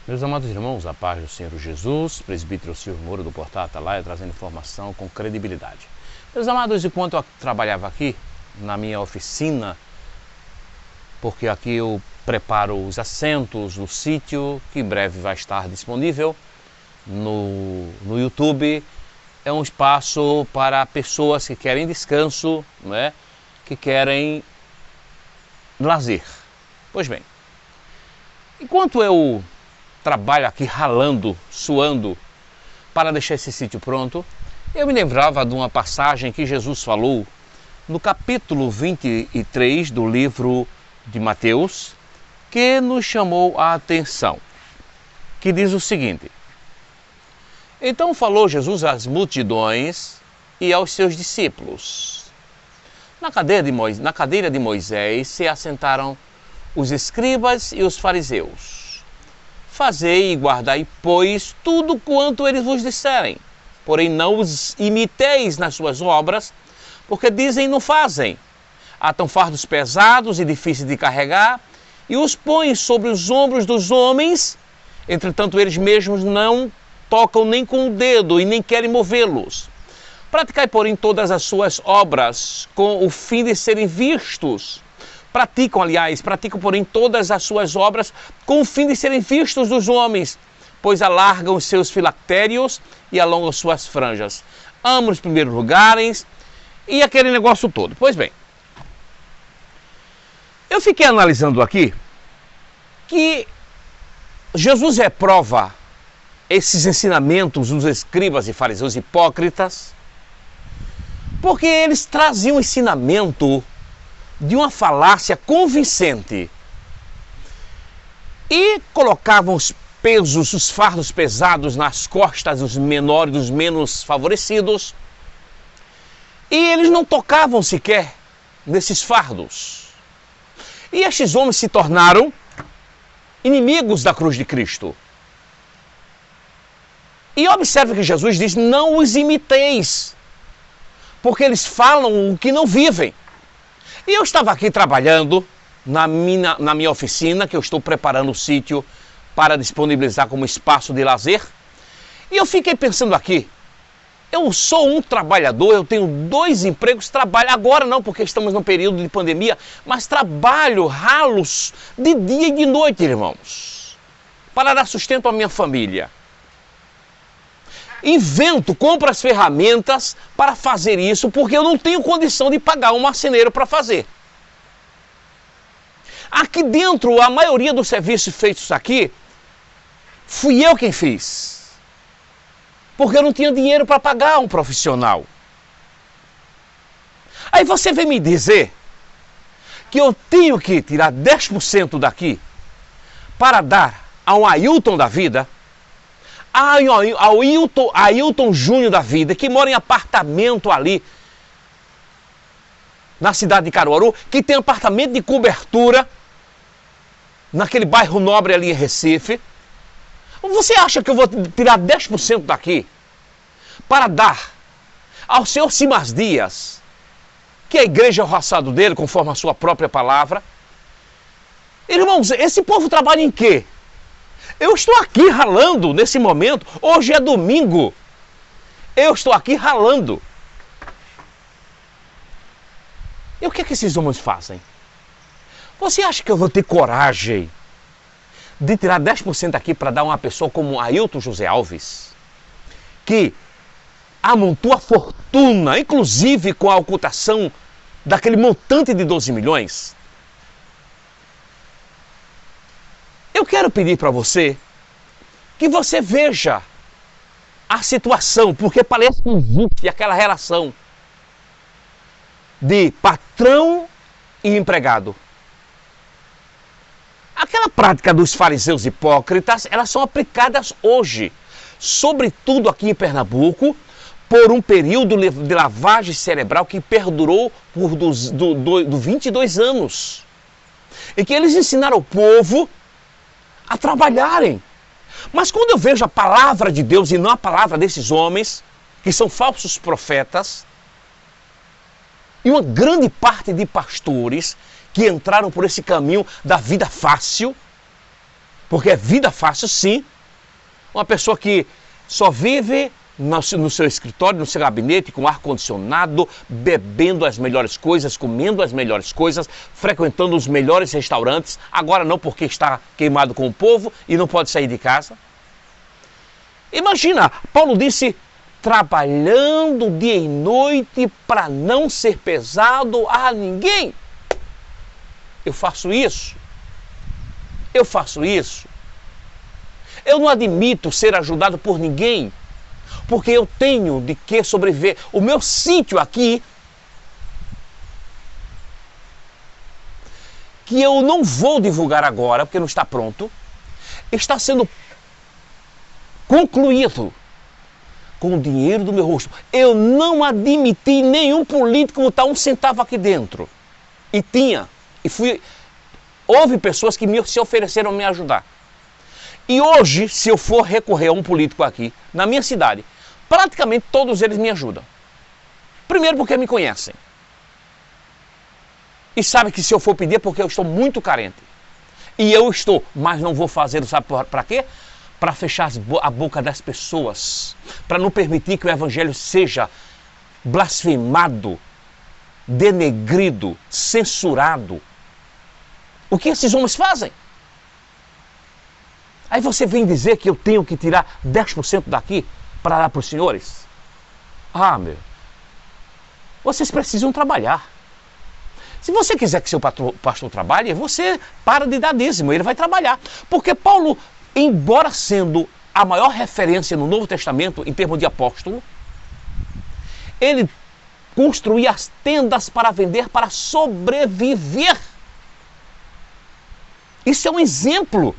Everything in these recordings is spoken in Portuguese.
Meus amados irmãos, a paz do Senhor Jesus, presbítero Silvio Moura do Portal Atalaia, trazendo informação com credibilidade. Meus amados, enquanto eu trabalhava aqui, na minha oficina, porque aqui eu preparo os assentos do sítio, que em breve vai estar disponível no YouTube. É um espaço para pessoas que querem descanso, né? Que querem lazer. Pois bem, enquanto eu trabalho aqui ralando, suando, para deixar esse sítio pronto, eu me lembrava de uma passagem que Jesus falou no capítulo 23 do livro de Mateus, que nos chamou a atenção, que diz o seguinte: então falou Jesus às multidões e aos seus discípulos. Na cadeira de Moisés se assentaram os escribas e os fariseus. Fazei e guardai, pois, tudo quanto eles vos disserem. Porém, não os imiteis nas suas obras, porque dizem e não fazem. Atam fardos pesados e difíceis de carregar, e os põem sobre os ombros dos homens, entretanto eles mesmos não tocam nem com o dedo e nem querem movê-los. Praticai, porém, todas as suas obras com o fim de serem vistos. Praticam, porém, todas as suas obras com o fim de serem vistos dos homens, pois alargam os seus filactérios e alongam suas franjas. Amam os primeiros lugares e aquele negócio todo. Pois bem, eu fiquei analisando aqui que Jesus reprova esses ensinamentos dos escribas e fariseus hipócritas, porque eles traziam um ensinamento de uma falácia convincente e colocavam os pesos, os fardos pesados nas costas dos menores, dos menos favorecidos, e eles não tocavam sequer nesses fardos. E estes homens se tornaram inimigos da cruz de Cristo. E observe que Jesus diz: não os imiteis, porque eles falam o que não vivem. E eu estava aqui trabalhando na minha oficina, que eu estou preparando o sítio para disponibilizar como espaço de lazer. E eu fiquei pensando aqui, eu sou um trabalhador, eu tenho 2 empregos, trabalho agora não, porque estamos num período de pandemia, mas trabalho ralos de dia e de noite, irmãos, para dar sustento à minha família. Compro as ferramentas para fazer isso, porque eu não tenho condição de pagar um marceneiro para fazer. Aqui dentro, a maioria dos serviços feitos aqui, fui eu quem fiz, porque eu não tinha dinheiro para pagar um profissional. Aí você vem me dizer que eu tenho que tirar 10% daqui para dar a um Ailton da vida, Ailton Júnior da vida, que mora em apartamento ali na cidade de Caruaru, que tem apartamento de cobertura naquele bairro nobre ali em Recife. Você acha que eu vou tirar 10% daqui para dar ao senhor Simas Dias, que a igreja é o roçado dele, conforme a sua própria palavra? Irmãos, esse povo trabalha em quê? Eu estou aqui ralando nesse momento, hoje é domingo, eu estou aqui ralando. E o que é que esses homens fazem? Você acha que eu vou ter coragem de tirar 10% aqui para dar a uma pessoa como Ailton José Alves, que amontou a fortuna, inclusive com a ocultação daquele montante de 12 milhões? Eu quero pedir para você que você veja a situação, porque parece que existe aquela relação de patrão e empregado. Aquela prática dos fariseus hipócritas, elas são aplicadas hoje, sobretudo aqui em Pernambuco, por um período de lavagem cerebral que perdurou por 22 anos, em que eles ensinaram o povo a trabalharem. Mas quando eu vejo a palavra de Deus e não a palavra desses homens, que são falsos profetas, e uma grande parte de pastores que entraram por esse caminho da vida fácil, Porque é vida fácil, sim. Uma pessoa que só vive no seu escritório, no seu gabinete, com ar-condicionado, bebendo as melhores coisas, comendo as melhores coisas, frequentando os melhores restaurantes, agora não porque está queimado com o povo e não pode sair de casa. Imagina, Paulo disse, trabalhando dia e noite para não ser pesado a ninguém. Eu faço isso. Eu faço isso. Eu não admito ser ajudado por ninguém, porque eu tenho de que sobreviver. O meu sítio aqui, que eu não vou divulgar agora, porque não está pronto, está sendo concluído com o dinheiro do meu rosto. Eu não admiti nenhum político botar um centavo aqui dentro. E tinha. Houve pessoas que se ofereceram a me ajudar. E hoje, se eu for recorrer a um político aqui, na minha cidade, praticamente todos eles me ajudam. Primeiro porque me conhecem. E sabem que se eu for pedir é porque eu estou muito carente. E eu estou, mas não vou fazer, sabe para quê? Para fechar a boca das pessoas. Para não permitir que o evangelho seja blasfemado, denegrido, censurado. O que esses homens fazem? Aí você vem dizer que eu tenho que tirar 10% daqui para dar para os senhores? Ah, meu. Vocês precisam trabalhar. Se você quiser que seu pastor trabalhe, você para de dar dízimo, ele vai trabalhar. Porque Paulo, embora sendo a maior referência no Novo Testamento em termos de apóstolo, ele construía as tendas para vender, para sobreviver. Isso é um exemplo.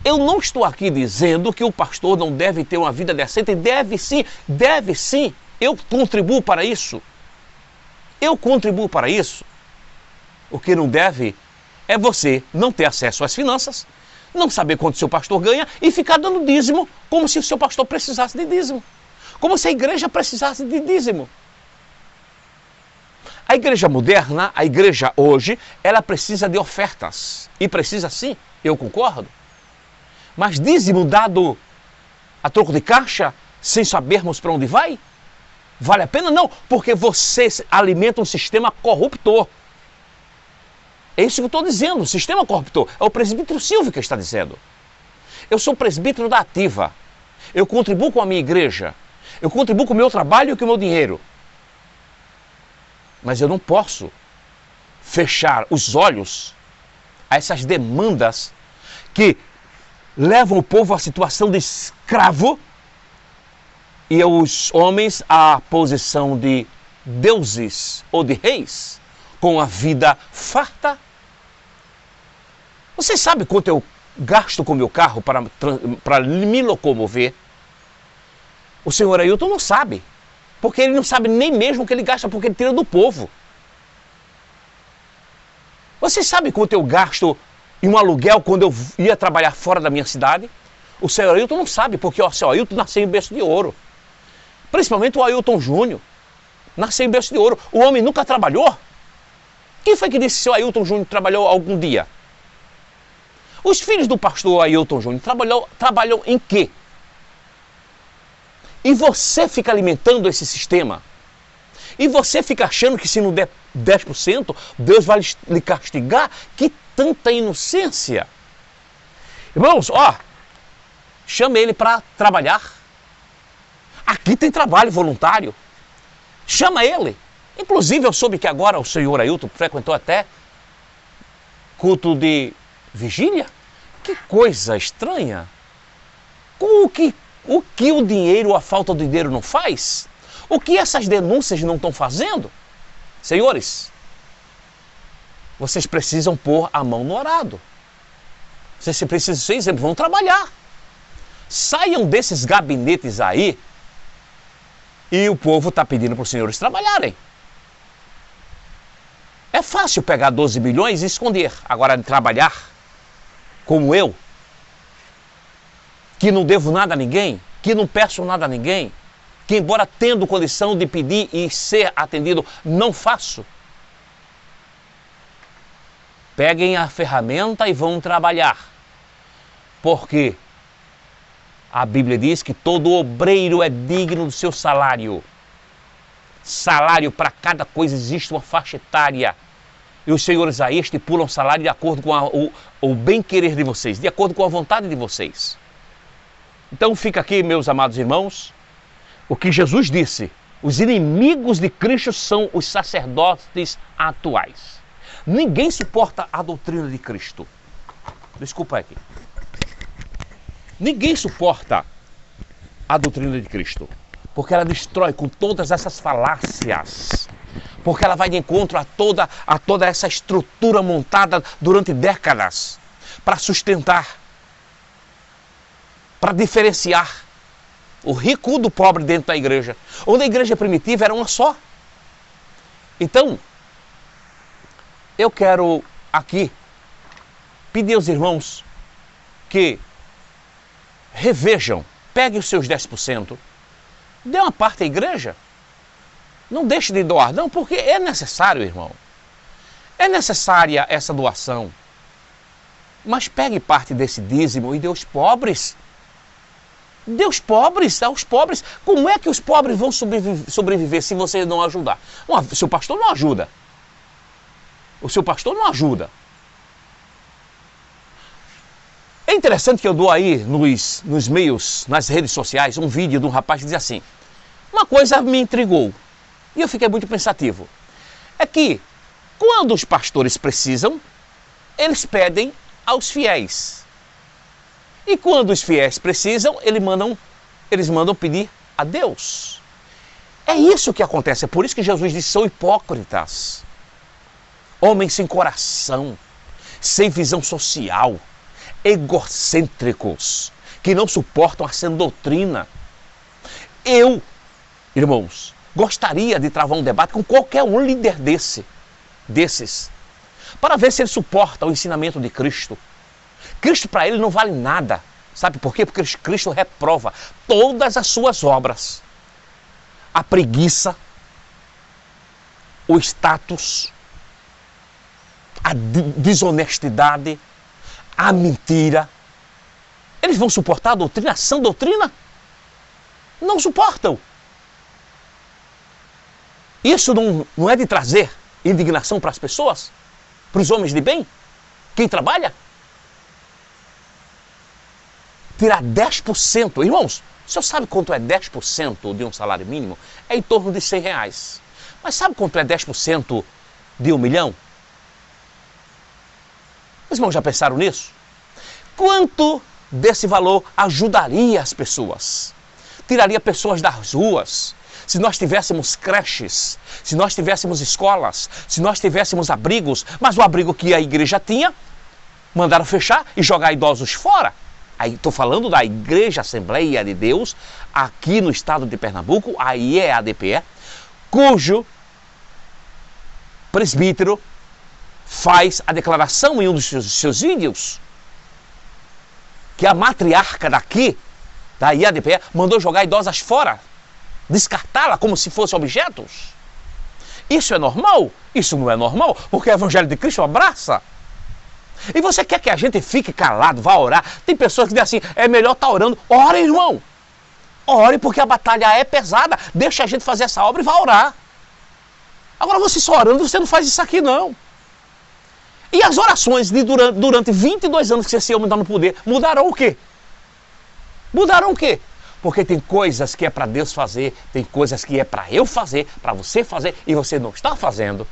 Eu não estou aqui dizendo que o pastor não deve ter uma vida decente. Deve sim, deve sim. Eu contribuo para isso. Eu contribuo para isso. O que não deve é você não ter acesso às finanças, não saber quanto seu pastor ganha e ficar dando dízimo como se o seu pastor precisasse de dízimo. Como se a igreja precisasse de dízimo. A igreja moderna, a igreja hoje, ela precisa de ofertas. E precisa sim, eu concordo. Mas dízimo dado a troco de caixa, sem sabermos para onde vai? Vale a pena? Não, porque você alimenta um sistema corruptor. É isso que eu estou dizendo, um sistema corruptor. É o presbítero Silvio que está dizendo. Eu sou presbítero da Ativa. Eu contribuo com a minha igreja. Eu contribuo com o meu trabalho e com o meu dinheiro. Mas eu não posso fechar os olhos a essas demandas que levam o povo à situação de escravo e os homens à posição de deuses ou de reis, com a vida farta. Você sabe quanto eu gasto com o meu carro para me locomover? O senhor Ailton não sabe, porque ele não sabe nem mesmo o que ele gasta, porque ele tira do povo. Você sabe quanto eu gasto em um aluguel quando eu ia trabalhar fora da minha cidade? O senhor Ailton não sabe, porque o senhor Ailton nasceu em berço de ouro. Principalmente o Ailton Júnior. Nasceu em berço de ouro. O homem nunca trabalhou. Quem foi que disse que o senhor Ailton Júnior trabalhou algum dia? Os filhos do pastor Ailton Júnior trabalham em quê? E você fica alimentando esse sistema. E você fica achando que se não der 10%, Deus vai lhe castigar? Que tanta inocência. Irmãos, chame ele para trabalhar. Aqui tem trabalho voluntário. Chama ele. Inclusive, eu soube que agora o senhor Ailton frequentou até culto de vigília. Que coisa estranha. O que o dinheiro ou a falta de dinheiro não faz? O que essas denúncias não estão fazendo? Senhores, vocês precisam pôr a mão no arado. Vocês precisam ser exemplo, vão trabalhar. Saiam desses gabinetes aí e o povo está pedindo para os senhores trabalharem. É fácil pegar 12 milhões e esconder. Agora, de trabalhar como eu, que não devo nada a ninguém, que não peço nada a ninguém, que embora tendo condição de pedir e ser atendido, não faço. Peguem a ferramenta e vão trabalhar. Porque a Bíblia diz que todo obreiro é digno do seu salário. Salário, para cada coisa existe uma faixa etária. E os senhores aí estipulam salário de acordo com o bem-querer de vocês, de acordo com a vontade de vocês. Então fica aqui, meus amados irmãos, o que Jesus disse. Os inimigos de Cristo são os sacerdotes atuais. Ninguém suporta a doutrina de Cristo. Desculpa aqui. Ninguém suporta a doutrina de Cristo. Porque ela destrói com todas essas falácias. Porque ela vai de encontro a toda essa estrutura montada durante décadas para sustentar, para diferenciar o rico do pobre dentro da igreja. Onde a igreja primitiva era uma só. Então, eu quero aqui pedir aos irmãos que revejam, peguem os seus 10%, dê uma parte à igreja. Não deixe de doar, não, porque é necessário, irmão. É necessária essa doação. Mas pegue parte desse dízimo e dê aos pobres. Dê aos pobres. Como é que os pobres vão sobreviver se você não ajudar? O seu pastor não ajuda. O seu pastor não ajuda. É interessante que eu dou aí nos meios, nas redes sociais, um vídeo de um rapaz que diz assim: uma coisa me intrigou e eu fiquei muito pensativo. É que quando os pastores precisam, eles pedem aos fiéis. E quando os fiéis precisam, eles mandam pedir a Deus. É isso que acontece. É por isso que Jesus disse: são hipócritas. Homens sem coração, sem visão social, egocêntricos, que não suportam a sã doutrina. Eu, irmãos, gostaria de travar um debate com qualquer um líder desses, para ver se ele suporta o ensinamento de Cristo. Cristo para ele não vale nada. Sabe por quê? Porque Cristo reprova todas as suas obras. A preguiça, o status, a desonestidade, a mentira. Eles vão suportar a doutrina, a sã doutrina? Não suportam. Isso não é de trazer indignação para as pessoas? Para os homens de bem? Quem trabalha? Tirar 10%. Irmãos, o senhor sabe quanto é 10% de um salário mínimo? É em torno de R$100. Mas sabe quanto é 10% de 1 milhão? Os irmãos já pensaram nisso? Quanto desse valor ajudaria as pessoas? Tiraria pessoas das ruas. Se nós tivéssemos creches, se nós tivéssemos escolas, se nós tivéssemos abrigos, mas o abrigo que a igreja tinha, mandaram fechar e jogar idosos fora. Aí estou falando da Igreja Assembleia de Deus, aqui no estado de Pernambuco, a IEADPE, cujo presbítero faz a declaração em um dos seus vídeos, que a matriarca daqui, da IEADPE, mandou jogar idosas fora, descartá-la como se fossem objetos. Isso é normal? Isso não é normal, porque o Evangelho de Cristo abraça. E você quer que a gente fique calado, vá orar? Tem pessoas que dizem assim: é melhor estar orando. Ore, irmão. Ore, porque a batalha é pesada. Deixa a gente fazer essa obra e vá orar. Agora você só orando, você não faz isso aqui não. E as orações de durante 22 anos que esse homem está no poder, mudaram o quê? Mudaram o quê? Porque tem coisas que é para Deus fazer, tem coisas que é para eu fazer, para você fazer, e você não está fazendo.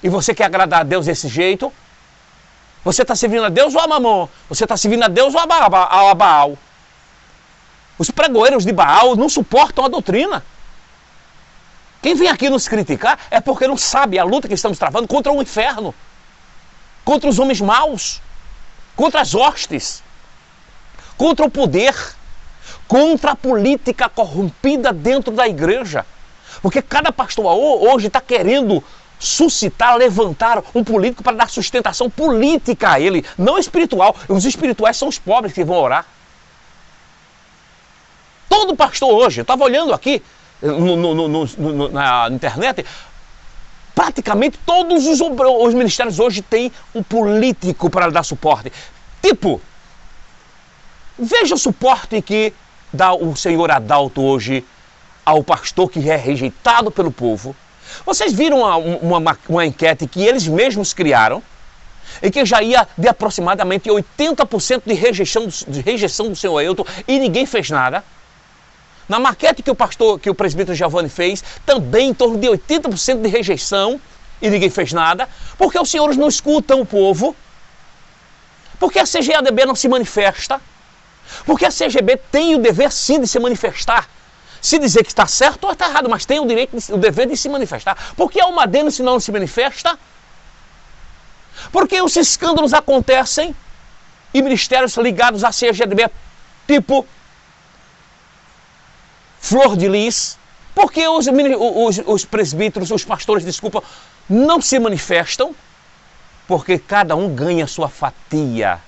E você quer agradar a Deus desse jeito? Você está servindo a Deus ou a Mamon? Você está servindo a Deus ou a Baal? Os pregoeiros de Baal não suportam a doutrina. Quem vem aqui nos criticar é porque não sabe a luta que estamos travando contra o inferno, contra os homens maus, contra as hostes, contra o poder, contra a política corrompida dentro da igreja. Porque cada pastor hoje está querendo suscitar, levantar um político para dar sustentação política a ele, não espiritual. Os espirituais são os pobres que vão orar. Todo pastor hoje, eu estava olhando aqui na internet, praticamente todos os ministérios hoje têm um político para dar suporte. Tipo, veja o suporte que dá o senhor Adalto hoje ao pastor que é rejeitado pelo povo. Vocês viram uma enquete que eles mesmos criaram, e que já ia de aproximadamente 80% de rejeição do senhor Ailton, e ninguém fez nada. Na maquete que o presbítero Giovanni fez, também em torno de 80% de rejeição, e ninguém fez nada, porque os senhores não escutam o povo, porque a CGADB não se manifesta, porque a CGB tem o dever sim de se manifestar, se dizer que está certo ou está errado, mas tem o dever de se manifestar. Porque a Almadena se não se manifesta? Porque os escândalos acontecem e ministérios ligados à CGADB, tipo Flor de Lis, porque os presbíteros, os pastores, desculpa, não se manifestam, porque cada um ganha a sua fatia.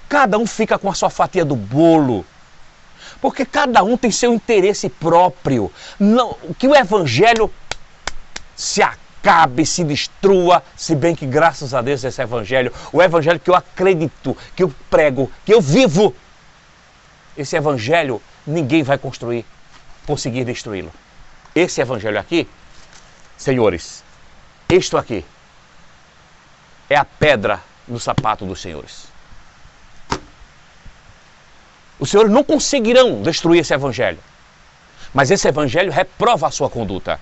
Cada um fica com a sua fatia do bolo. Porque cada um tem seu interesse próprio. Não, que o evangelho se acabe, se destrua, se bem que graças a Deus esse evangelho, o evangelho que eu acredito, que eu prego, que eu vivo, esse evangelho ninguém vai conseguir destruí-lo. Esse evangelho aqui, senhores, isto aqui é a pedra no sapato dos senhores. Os senhores não conseguirão destruir esse evangelho, mas esse evangelho reprova a sua conduta.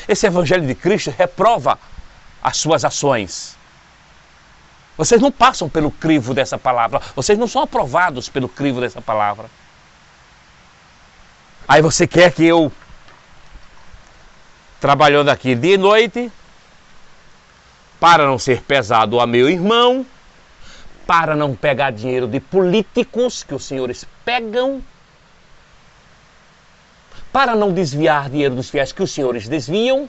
Esse evangelho de Cristo reprova as suas ações. Vocês não passam pelo crivo dessa palavra, vocês não são aprovados pelo crivo dessa palavra. Aí você quer que eu, trabalhando aqui dia e noite, para não ser pesado a meu irmão, para não pegar dinheiro de políticos que os senhores pegam, para não desviar dinheiro dos fiéis que os senhores desviam,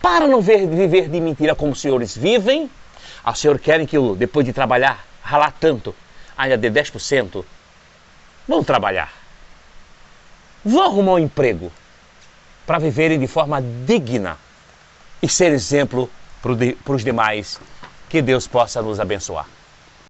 para não viver de mentira como os senhores vivem. Os senhores querem que eu, depois de trabalhar, ralar tanto, ainda dê 10%? Vão trabalhar. Vão arrumar um emprego para viverem de forma digna e ser exemplo para os demais. Que Deus possa nos abençoar.